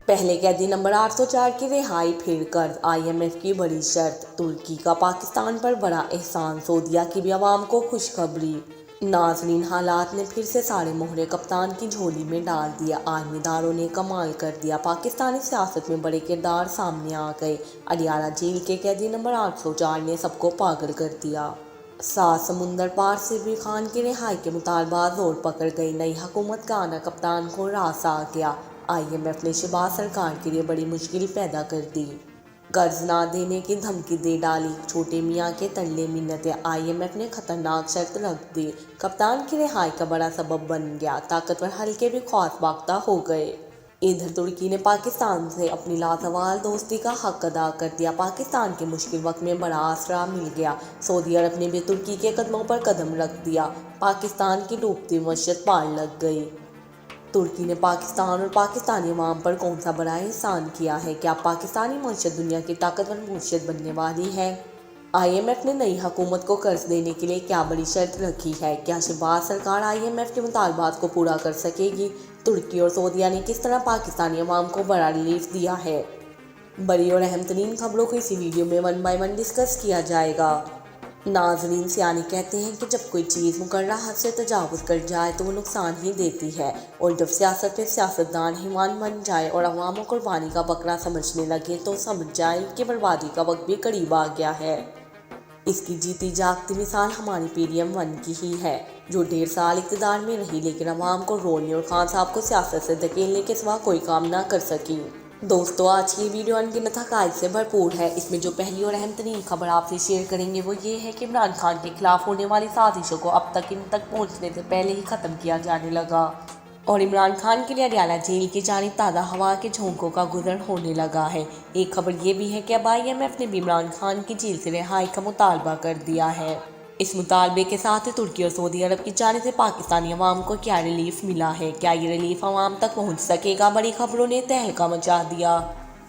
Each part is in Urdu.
پہلے قیدی نمبر 804 کی رہائی پھر قرض IMF کی بڑی شرط ترکی کا پاکستان پر بڑا احسان سعودیہ کی بھی عوام کو خوشخبری ناظرین حالات نے پھر سے سارے مہرے کپتان کی جھولی میں ڈال دیا عالمی اداروں نے کمال کر دیا پاکستانی سیاست میں بڑے کردار سامنے آ گئے اڈیالہ جیل کے قیدی نمبر 804 نے سب کو پاگل کر دیا 7 سمندر پار سے بھی خان کی رہائی کے مطالبات زور پکڑ گئی نئی حکومت کا آنا کپتان کو راس آ گیا IMF نے شہباز سرکار کے لیے بڑی مشکل پیدا کر دی قرض نہ دینے کی دھمکی دے ڈالی چھوٹے میاں کے ترلے منتیں IMF نے خطرناک شرط رکھ دی کپتان کی رہائی کا بڑا سبب بن گیا طاقتور حلقے بھی خواص باختہ ہو گئے ادھر ترکی نے پاکستان سے اپنی لازوال دوستی کا حق ادا کر دیا پاکستان کے مشکل وقت میں بڑا آسرا مل گیا سعودی عرب نے بھی ترکی کے قدموں پر قدم رکھ دیا پاکستان کی ڈوبتی معیشت پار لگ گئی ترکی نے پاکستان اور پاکستانی عوام پر کون سا بڑا احسان کیا ہے کیا پاکستانی معیشت دنیا کی طاقتور معیشت بننے والی ہے IMF نے نئی حکومت کو قرض دینے کے لیے کیا بڑی شرط رکھی ہے کیا شہباز سرکار IMF کے مطالبات کو پورا کر سکے گی ترکی اور سعودیہ نے کس طرح پاکستانی عوام کو بڑا ریلیف دیا ہے بڑی اور اہم ترین خبروں کو اسی ویڈیو میں 1 بائی 1 ڈسکس کیا جائے گا ناظرین سیانی کہتے ہیں کہ جب کوئی چیز مقررہ حد سے تجاوز کر جائے تو وہ نقصان ہی دیتی ہے اور جب سیاست میں سیاستدان حیوان بن جائے اور عوام کو قربانی کا بکرا سمجھنے لگے تو سمجھ جائے کہ بربادی کا وقت بھی قریب آ گیا ہے اس کی جیتی جاگتی مثال ہماری PDM-1 کی ہی ہے جو 1.5 سال اقتدار میں رہی لیکن عوام کو رونے اور خان صاحب کو سیاست سے دھکیلنے کے سوا کوئی کام نہ کر سکی دوستو آج کی ویڈیو انگنت حقائق سے بھرپور ہے اس میں جو پہلی اور اہم ترین خبر آپ سے شیئر کریں گے وہ یہ ہے کہ عمران خان کے خلاف ہونے والی سازشوں کو اب تک ان تک پہنچنے سے پہلے ہی ختم کیا جانے لگا اور عمران خان کے لیے اڈیالہ جیل کی جانب تازہ ہوا کے جھونکوں کا گزر ہونے لگا ہے ایک خبر یہ بھی ہے کہ اب IMF نے بھی عمران خان کی جیل سے رہائی کا مطالبہ کر دیا ہے اس مطالبے کے ساتھ ترکی اور سعودی عرب کی جانب سے پاکستانی عوام کو کیا ریلیف ملا ہے کیا یہ ریلیف عوام تک پہنچ سکے گا بڑی خبروں نے تہلکہ مچا دیا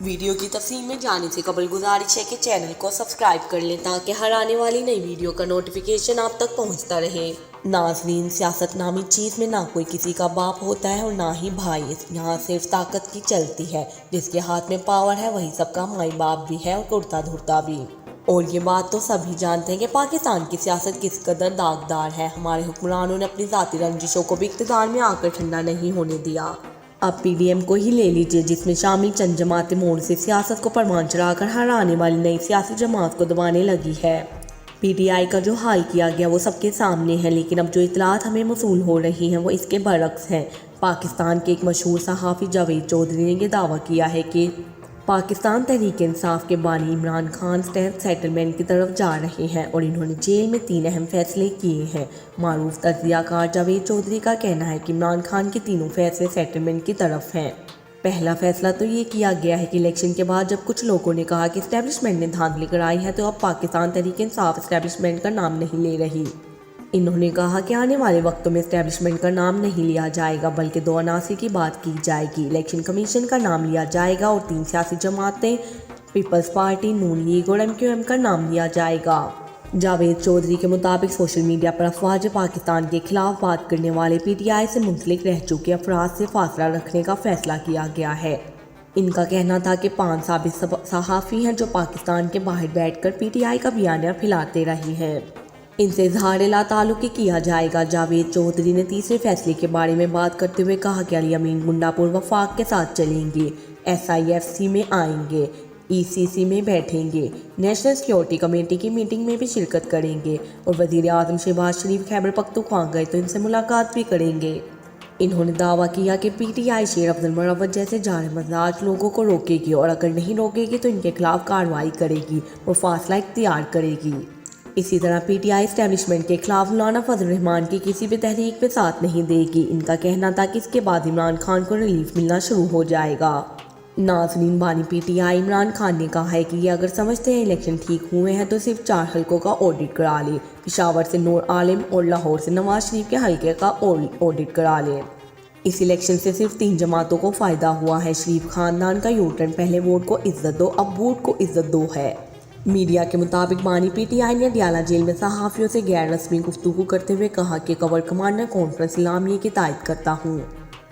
ویڈیو کی تفصیل میں جانے سے قبل گزارش ہے کہ چینل کو سبسکرائب کر لیں تاکہ ہر آنے والی نئی ویڈیو کا نوٹیفیکیشن آپ تک پہنچتا رہے ناظرین سیاست نامی چیز میں نہ کوئی کسی کا باپ ہوتا ہے اور نہ ہی بھائی یہاں صرف طاقت کی چلتی ہے جس کے ہاتھ میں پاور ہے وہی سب کا مائی باپ بھی ہے اور کرتا دھرتا بھی اور یہ بات تو سبھی جانتے ہیں کہ پاکستان کی سیاست کس قدر داغدار ہے ہمارے حکمرانوں نے اپنی ذاتی رنجشوں کو بھی اقتدار میں آ کر ٹھنڈا نہیں ہونے دیا اب PDM کو ہی لے لیجئے جس میں شامل چند جماعتیں موڑ سے سیاست کو پروان چڑھا کر ہر آنے والی نئی سیاسی جماعت کو دبانے لگی ہے PTI کا جو حال کیا گیا وہ سب کے سامنے ہے لیکن اب جو اطلاعات ہمیں موصول ہو رہی ہیں وہ اس کے برعکس ہیں پاکستان کے ایک مشہور صحافی جاوید چودھری نے یہ دعویٰ کیا ہے کہ پاکستان تحریک انصاف کے بانی عمران خان اسٹیٹ سیٹلمنٹ کی طرف جا رہے ہیں اور انہوں نے جیل میں 3 اہم فیصلے کیے ہیں معروف تجزیہ کار جاوید چودھری کا کہنا ہے کہ عمران خان کے تینوں فیصلے سیٹلمنٹ کی طرف ہیں پہلا فیصلہ تو یہ کیا گیا ہے کہ الیکشن کے بعد جب کچھ لوگوں نے کہا کہ اسٹیبلشمنٹ نے دھاندلی کرائی ہے تو اب پاکستان تحریک انصاف اسٹیبلشمنٹ کا نام نہیں لے رہی انہوں نے کہا کہ آنے والے وقتوں میں اسٹیبلشمنٹ کا نام نہیں لیا جائے گا بلکہ 2 عناصر کی بات کی جائے گی الیکشن کمیشن کا نام لیا جائے گا اور 3 سیاسی جماعتیں پیپلز پارٹی نون لیگ اور MQM کا نام لیا جائے گا جاوید چودھری کے مطابق سوشل میڈیا پر افواج پاکستان کے خلاف بات کرنے والے PTI سے منسلک رہ چکے افراد سے فاصلہ رکھنے کا فیصلہ کیا گیا ہے ان کا کہنا تھا کہ 5 سابق صحافی ہیں جو پاکستان کے باہر بیٹھ کر PTI کا بیانیہ پھیلاتے رہے ہیں ان سے اظہار لا تعلقی کیا جائے گا جاوید چودھری نے تیسرے فیصلے کے بارے میں بات کرتے ہوئے کہا کہ علی امین گنڈا پور وفاق کے ساتھ چلیں گے SIFC میں آئیں گے ECC میں بیٹھیں گے نیشنل سیکیورٹی کمیٹی کی میٹنگ میں بھی شرکت کریں گے اور وزیر اعظم شہباز شریف خیبر پختونخوا گئے تو ان سے ملاقات بھی کریں گے انہوں نے دعویٰ کیا کہ PTI شیر عبد المروت جیسے جارح مزاج لوگوں کو روکے گی اور اگر نہیں روکے گی تو ان کے خلاف کارروائی کرے گی اور فاصلہ اختیار کرے گی اسی طرح PTI اسٹیبلشمنٹ کے خلاف مولانا فضل الرحمان کی کسی بھی تحریک پہ ساتھ نہیں دے گی ان کا کہنا تھا کہ اس کے بعد عمران خان کو ریلیف ملنا شروع ہو جائے گا ناظرین بانی PTI عمران خان نے کہا ہے کہ یہ اگر سمجھتے ہیں الیکشن ٹھیک ہوئے ہیں تو صرف 4 حلقوں کا آڈٹ کرا لے پشاور سے نور عالم اور لاہور سے نواز شریف کے حلقے کا آڈٹ کرا لے اس الیکشن سے صرف 3 جماعتوں کو فائدہ ہوا ہے شریف خاندان کا یوٹرن پہلے ووٹ کو عزت دو اب ووٹ کو عزت دو ہے میڈیا کے مطابق بانی PTI نے اڈیالہ جیل میں صحافیوں سے غیر رسمی گفتگو کرتے ہوئے کہا کہ کور کمانڈر کانفرنس اعلامیے کی تائید کرتا ہوں